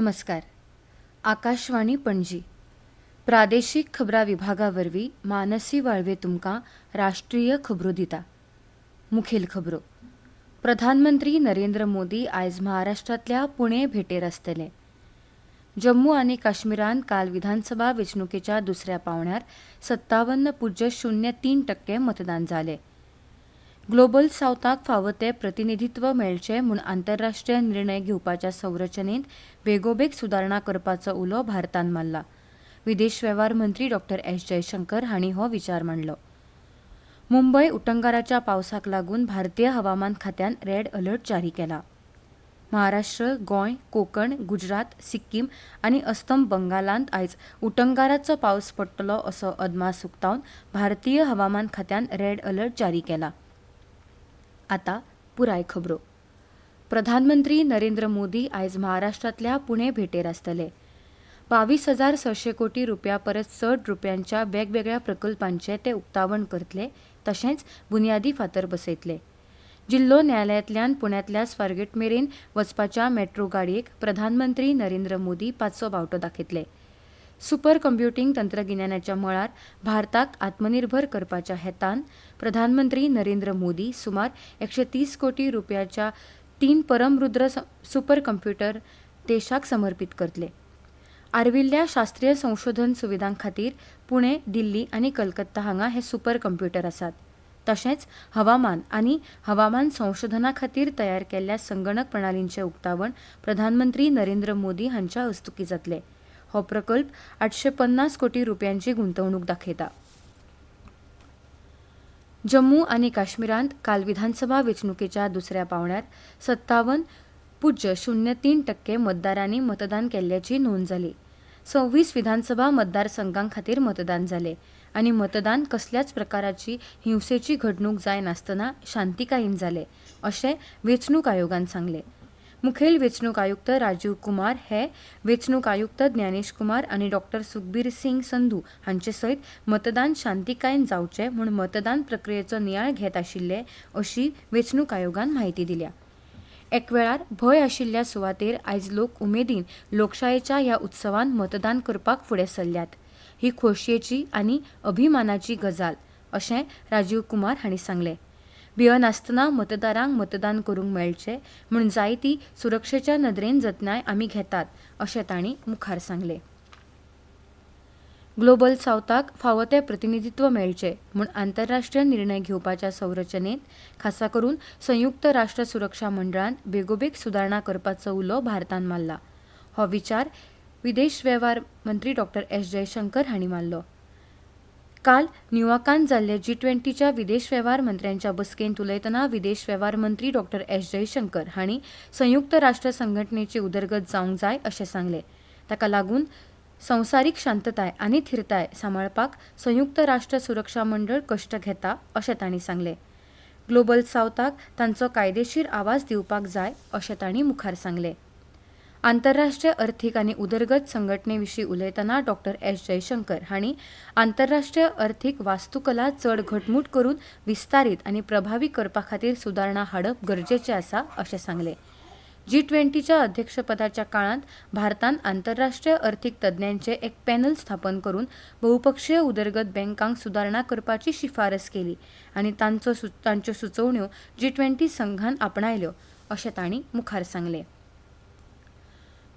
नमस्कार. आकाशवाणी पणजी प्रादेशीक खबरां विभागावरवीं मानसी वाळवे तुमकां राष्ट्रीय खबरो दिता. मुखेल खबरो. प्रधानमंत्री नरेंद्र मोदी आयज महाराष्ट्रांतल्या पुणे भेटेर आसतले. जम्मू आनी काश्मीरांत काल विधानसभा वेंचणुकेच्या दुसऱ्या पांवड्यार 57.03% मतदान जालें. ग्लोबल सावथाक फावो तें प्रतिनिधित्व मेळचें म्हूण आंतरराष्ट्रीय निर्णय घेवपाच्या संरचनेंत बेगोबेग सुदारणा करपाचो उलो भारतान मारला. विदेश वेव्हार मंत्री डॉ. एस. जयशंकर हांणी हो विचार मांडलो. मुंबय उटंगाराच्या पावसाक लागून भारतीय हवामान खात्यान रेड अलर्ट जारी केला. महाराष्ट्र, गोंय, कोकण, गुजरात, सिक्कीम आनी अस्तंत बंगालांत आयज उटंगाराचो पावस पडटलो असो अदमास उक्तावन भारतीय हवामान खात्यान रेड अलर्ट जारी केला. आता पुराय खबरो. प्रधानमंत्री नरेंद्र मोदी आयज महाराष्ट्रांतल्या पुणे भेटेर आसतले. 22,600 कोटी रुपया परस चड रुपयांच्या वेगवेगळ्या प्रकल्पांचे ते उक्तावण करतले, तशेंच बुन्यादी फातर बसयतले. जिल्लो न्यायालयांतल्यान पुण्यांतल्या स्वारगेट मेरेन वचपाच्या मेट्रो गाडयेक प्रधानमंत्री नरेंद्र मोदी पांचवो बावटो दाखयतले. सुपर कम्प्युटिंग तंत्रगिन्यानाच्या मळार भारताक आत्मनिर्भर करपाच्या हेतान प्रधानमंत्री नरेंद्र मोदी सुमार 130 कोटी रुपयाच्या 3 परमरुद्र सुपर कम्प्युटर देशाक समर्पीत करतले. आर्विल्ल्या शास्त्रीय संशोधन सुविधां खातीर पुणे, दिल्ली आनी कलकत्ता हांगा हे सुपर कम्प्युटर आसात. तशेंच हवामान आनी हवामान संशोधना खातीर तयार केल्ल्या संगणक प्रणालींचे उक्तावण प्रधानमंत्री नरेंद्र मोदी हांच्या हस्तुकीं जातले. हो प्रकल्प 850 कोटी रुपयांची गुंतवणूक दाखयता. जम्मू आनी काश्मीरांत काल विधानसभा वेंचणुकेच्या दुसऱ्या पांवड्यार 57.03% मतदारांनी मतदान केल्ल्याची नोंद जाली. 26 विधानसभा मतदारसंघां खातीर मतदान जालें आनी मतदान कसल्याच प्रकाराची हिंसेची घडणूक जाय नासतना शांतिकायेन जालें, अशें वेंचणूक आयोगान सांगलें. मुखेल वेंचणूक आयुक्त राजीव कुमार हे वेंचणूक आयुक्त ज्ञानेश कुमार आनी डॉ. सुखबीर सिंग संधू हांचे सयत मतदान शांतिकायेन जावचें म्हूण मतदान प्रक्रियेचो नियाळ घेत आशिल्ले अशी वेंचणूक आयोगान म्हायती दिल्या. एकवेळार भंय आशिल्ल्या सुवातेर आयज लोक उमेदीन लोकशायेच्या ह्या उत्सवान मतदान करपाक फुडें सरल्यात. ही खोशयेची आनी अभिमानाची गजाल, अशें राजीव कुमार हांणी सांगलें. भियनासतना मतदारांक मतदान करूंक मेळचें म्हूण जायती सुरक्षेच्या नदरेन जतनाय आमी घेतात, अशें तांणी मुखार सांगलें. ग्लोबल सावथाक फावो तें प्रतिनिधित्व मेळचें म्हूण आंतरराष्ट्रीय निर्णय घेवपाच्या संरचनेंत खासा करून संयुक्त राष्ट्र सुरक्षा मंडळान बेगोबेग सुदारणा करपाचो उलो भारतान मारला. हो विचार विदेश वेव्हार मंत्री डॉ. एस. जयशंकर हांणी मारलो. काल न्यूयॉर्कांत जाल्ले G20च्या विदेश वेव्हार मंत्र्यांच्या बसकेंत उलयतना विदेश वेव्हार मंत्री डॉ. एस. जयशंकर हांणी संयुक्त राष्ट्र संघटनेची उदरगत जावंक जाय अशें सांगलें. ताका लागून संवसारीक शांतताय आनी थिरताय सांबाळपाक संयुक्त राष्ट्र सुरक्षा मंडळ कश्ट घेता, अशें तांणी सांगलें. ग्लोबल सावथाक तांचो कायदेशीर आवाज दिवपाक जाय, अशें तांणी मुखार सांगलें. आंतरराष्ट्रीय अर्थीक आनी उदरगत संघटनेविशीं उलयतना डॉ. एस. जयशंकर हांणी आंतरराष्ट्रीय अर्थीक वास्तुकला चड घटमूट करून विस्तारीत आनी प्रभावी करपा खातीर सुदारणा हाडप गरजेचें आसा, अशें सांगलें. G20च्या अध्यक्षपदाच्या काळांत भारतान आंतरराष्ट्रीय अर्थीक तज्ञांचे एक पॅनल स्थापन करून बहुपक्षीय उदरगत बँकांक सुदारणा करपाची शिफारस केली आनी तांच्यो सुचोवण्यो G20 संघान आपणायल्यो, अशें तांणी मुखार सांगलें.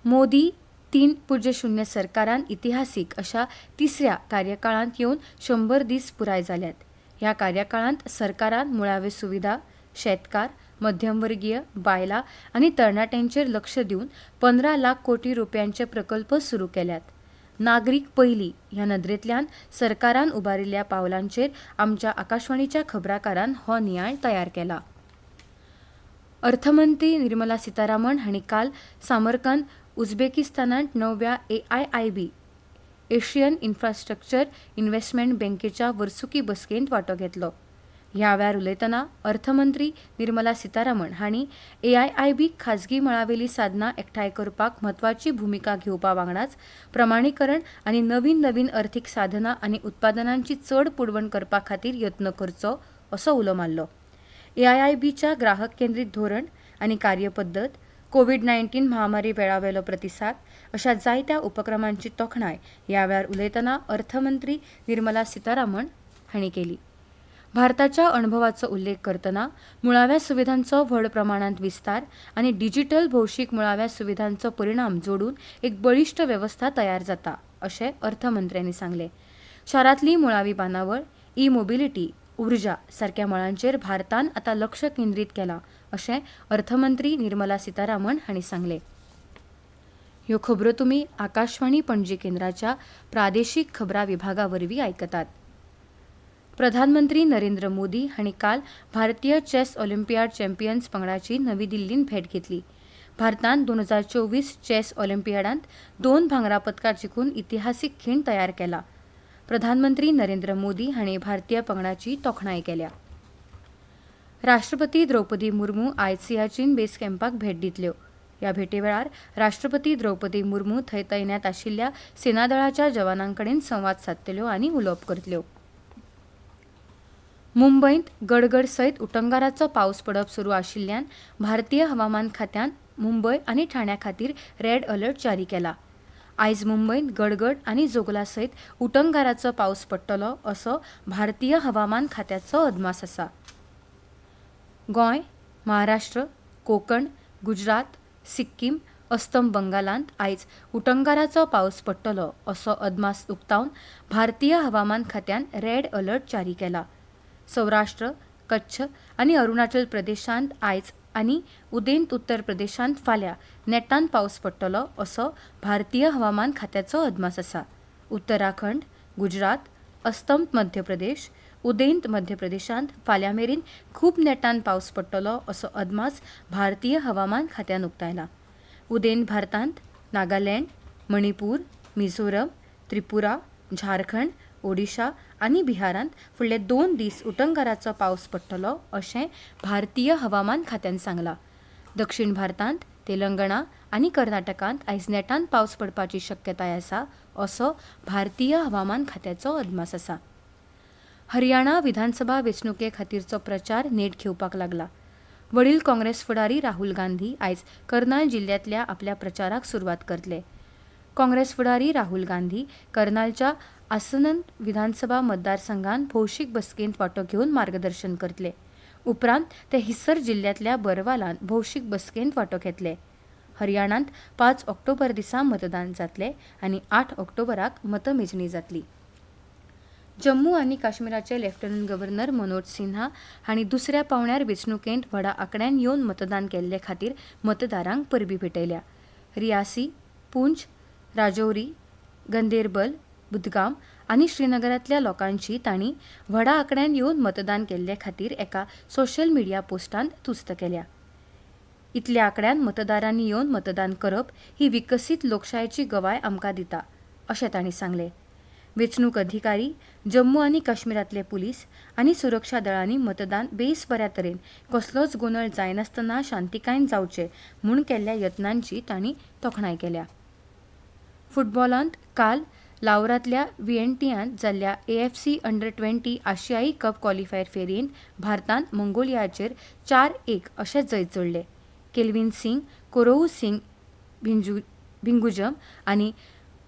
मोदी 3.0 सरकारान इतिहासीक अशा तिसऱ्या कार्यकाळांत येवन 100 दीस पुराय जाल्यात. ह्या कार्यकाळांत सरकारान मुळाव्यो सुविधा, शेतकार, मध्यमवर्गीय, बायलां आनी तरणाट्यांचेर लक्ष दिवन 15 लाख कोटी रुपयांचे प्रकल्प सुरू केल्यात. नागरीक पयलीं ह्या नदरेंतल्यान सरकारान उबारिल्ल्या पावलांचेर आमच्या आकाशवाणीच्या खबराकारान हो नियाळ तयार केला. अर्थमंत्री निर्मला सीतारामन हांणी काल सामरकंद, उझबेकिस्तानांत 9व्या AIIB एशियन इन्फ्रास्ट्रक्चर इन्व्हेस्टमेंट बँकेच्या वर्सुकी बसकेंत वांटो घेतलो. ह्या वेळार उलयतना अर्थमंत्री निर्मला सीतारामन हांणी AIIB खाजगी मळावेलीं साधनां एकठांय करपाक म्हत्वाची भुमिका घेवपा वांगडाच प्रमाणीकरण आनी नवीन अर्थीक साधनां आनी उत्पादनांची चड पुडवण करपा खातीर यत्न करचो, असो उलो मारलो. AIIBच्या ग्राहक केंद्रीत धोरण आनी कार्यपद्दत, कोविड-19 महामारी वेळावेलो प्रतिसाद अशा जायत्या उपक्रमांची तोखणाय ह्या वेळार उलयतना अर्थमंत्री निर्मला सीतारामन हांणी केली. भारताच्या अणभवाचो उल्लेख करतना मुळाव्या सुविधांचो व्हड प्रमाणांत विस्तार आनी डिजिटल भौशीक मुळाव्या सुविधांचो परिणाम जोडून एक बळिश्ट व्यवस्था तयार जाता अशें अर्थमंत्र्यांनी सांगलें. शारांतली मुळावी बांदावळ, ई मोबिलिटी, उर्जा सारक्या मळांचेर भारतान आतां लक्ष केंद्रीत केलां अशें अर्थमंत्री निर्मला सीतारामन हांणी सांगलें. ह्यो खबरो तुमी आकाशवाणी पणजी केंद्राच्या प्रादेशीक खबरां विभागा वरवीं आयकतात. प्रधानमंत्री नरेंद्र मोदी हांणी काल भारतीय चेस ऑलिंपियाड चॅम्पियन्स पंगडाची नवी दिल्लींत भेट घेतली. भारतान 2024 चेस ऑलिंपियाडांत 2 भांगरा पदकां जिखून इतिहासीक खीण तयार केला. प्रधानमंत्री नरेंद्र मोदी हांणी भारतीय पंगडाची तोखणाय केल्या. राष्ट्रपती द्रौपदी मुर्मू आयज सियाचीन बेस कॅम्पाक भेट दितल्यो. ह्या भेटे वेळार राष्ट्रपती द्रौपदी मुर्मू थंय तैनात आशिल्ल्या सेनादळाच्या जवानांकडेन संवाद सादतल्यो आनी उलोवप करतल्यो. मुंबयत गडगड सयत उटंगाराचो पावस पडप सुरू आशिल्ल्यान भारतीय हवामान खात्यान मुंबय आनी ठाण्या खातीर रेड अलर्ट जारी केला. आयज मुंबयत गडगड आनी जोगला सयत उटंगाराचो पावस पडटलो असो भारतीय हवामान खात्याचो अदमास आसा. गोंय, महाराष्ट्र, कोकण, गुजरात, सिक्कीम, अस्तम बंगालांत आयज उटंगाराचो पावस पडटलो असो अदमास उक्तावन भारतीय हवामान खात्यान रेड अलर्ट जारी केला. सौराष्ट्र, कच्छ आनी अरुणाचल प्रदेशांत आयज आनी उदेंत उत्तर प्रदेशांत फाल्यां नेटान पावस पडटलो असो भारतीय हवामान खात्याचो अदमास आसा. उत्तराखंड, गुजरात, अस्तंत मध्य प्रदेश, उदेंत मध्य प्रदेशांत फाल्यां मेरेन खूब नेटान पावस पडटलो असो अदमास भारतीय हवामान खात्यान उक्तायला. उदेंत भारतांत नागालँड, मणिपूर, मिझोरम, त्रिपुरा, झारखंड, ओडिशा आनी बिहारांत फुडले 2 दीस उटंगाराचो पावस पडटलो अशें भारतीय हवामान खात्यान सांगलां. दक्षिण भारतांत तेलंगणा आनी कर्नाटकांत आयज नेटान पावस पडपाची शक्यताय आसा असो भारतीय हवामान खात्याचो अदमास आसा. हरियाणा विधानसभा वेंचणुके खातीरचो प्रचार नेट घेवपाक लागला. वडील काँग्रेस फुडारी राहुल गांधी आयज कर्नाल जिल्ल्यांतल्या आपल्या प्रचाराक सुरवात करतले. काँग्रेस फुडारी राहुल गांधी कर्नालच्या आसनंत विधानसभा मतदारसंघात भौशीक बसकेंत वांटो घेवन मार्गदर्शन करतले. उपरांत ते हिस्सर जिल्ल्यांतल्या बरवालांत भौशीक बसकेंत वांटो घेतले. हरियाणांत 5 ऑक्टोबर दिसा मतदान जातले आनी 8 ऑक्टोबराक मतमेजणी जातली. जम्मू आनी काश्मीराचे लेफ्टनंट गव्हर्नर मनोज सिन्हा हांणी दुसऱ्या पावण्यार वेंचणुकेंत व्हडा आंकड्यान येवन मतदान केल्ले खातीर मतदारांक परबीं भेटयल्या. रियासी, पुंछ, राजौरी, गंदेरबल, बुदगाम आनी श्रीनगरांतल्या लोकांची तांणी व्हडा आंकड्यान येवन मतदान केल्ले खातीर एका सोशल मिडिया पोस्टांत तुस्त केल्या. इतल्या आंकड्यान मतदारांनी येवन मतदान करप ही विकसीत लोकशायेची गवाय आमकां दिता अशें तांणी सांगलें. वेंचणूक अधिकारी, जम्मू आनी काश्मीरांतले पुलीस आनी सुरक्षा दळांनी मतदान बेस बऱ्या तरेन कसलोच गोंदळ जायनासतना शांतिकायेन जावचे म्हूण केल्ल्या यत्नांची तांणी तोखणाय केल्या. फुटबॉलांत काल लावरांतल्या व्हिएंटियांत जाल्ल्या AFC अंडर-20 आशियाई कप क्वॉलिफायर फेरयेंत भारतान मंगोलियाचेर 4-1 अशें जैत जोडलें. केल्विन सिंग, कोरोऊ सिंग भिंगुजम आनी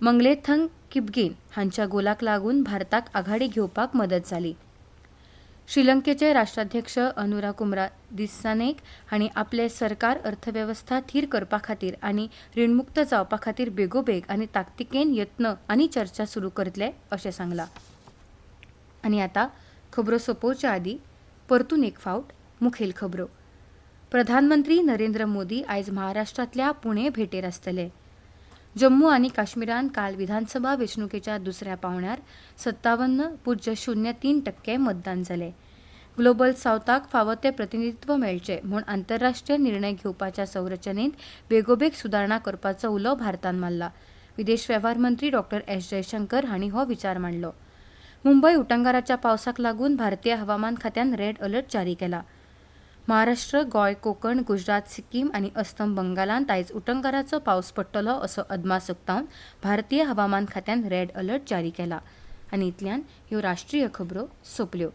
मंगलेथंग किपगेन हांच्या गोलाक लागून भारताक आघाडी घेवपाक मदत जाली. श्रीलंकेचे राष्ट्राध्यक्ष अनुराकुमार दिसानायके हांणी आपले सरकार अर्थवेवस्था थीर करपा खातीर आनी रीणमुक्त जावपा खातीर बेगोबेग आनी ताकतिकेन यत्न आनी चर्चा सुरू करतले अशें सांगलां. आनी आतां खबरो सोंपोवचे आदीं परतून एक फावट मुखेल खबरो. प्रधानमंत्री नरेंद्र मोदी आयज महाराष्ट्रांतल्या पुणे भेटेर आसतले. जम्मू आनी काश्मीरांत काल विधानसभा वेंचणुकेच्या दुसऱ्या पावण्यार 57.03% मतदान जालें. ग्लोबल सावथाक फावो तें प्रतिनिधित्व मेळचें म्हूण आंतरराष्ट्रीय निर्णय घेवपाच्या संरचनेंत बेगोबेग सुदारणा करपाचो उलो भारतान मारला. विदेश वेव्हार मंत्री डॉ. S. जयशंकर हांणी हो विचार मांडलो. मुंबय उटंगाराच्या पावसाक लागून भारतीय हवामान खात्यान रेड अलर्ट जारी केला. महाराष्ट्र, गोंय, कोकण, गुजरात, सिक्कीम आनी अस्तम बंगालांत आयज उटंगाराचो पावस पडटलो असो अदमास उक्तावन भारतीय हवामान खात्यान रेड अलर्ट जारी केला. आनी इतल्यान ह्यो राष्ट्रीय खबरो सोंपल्यो.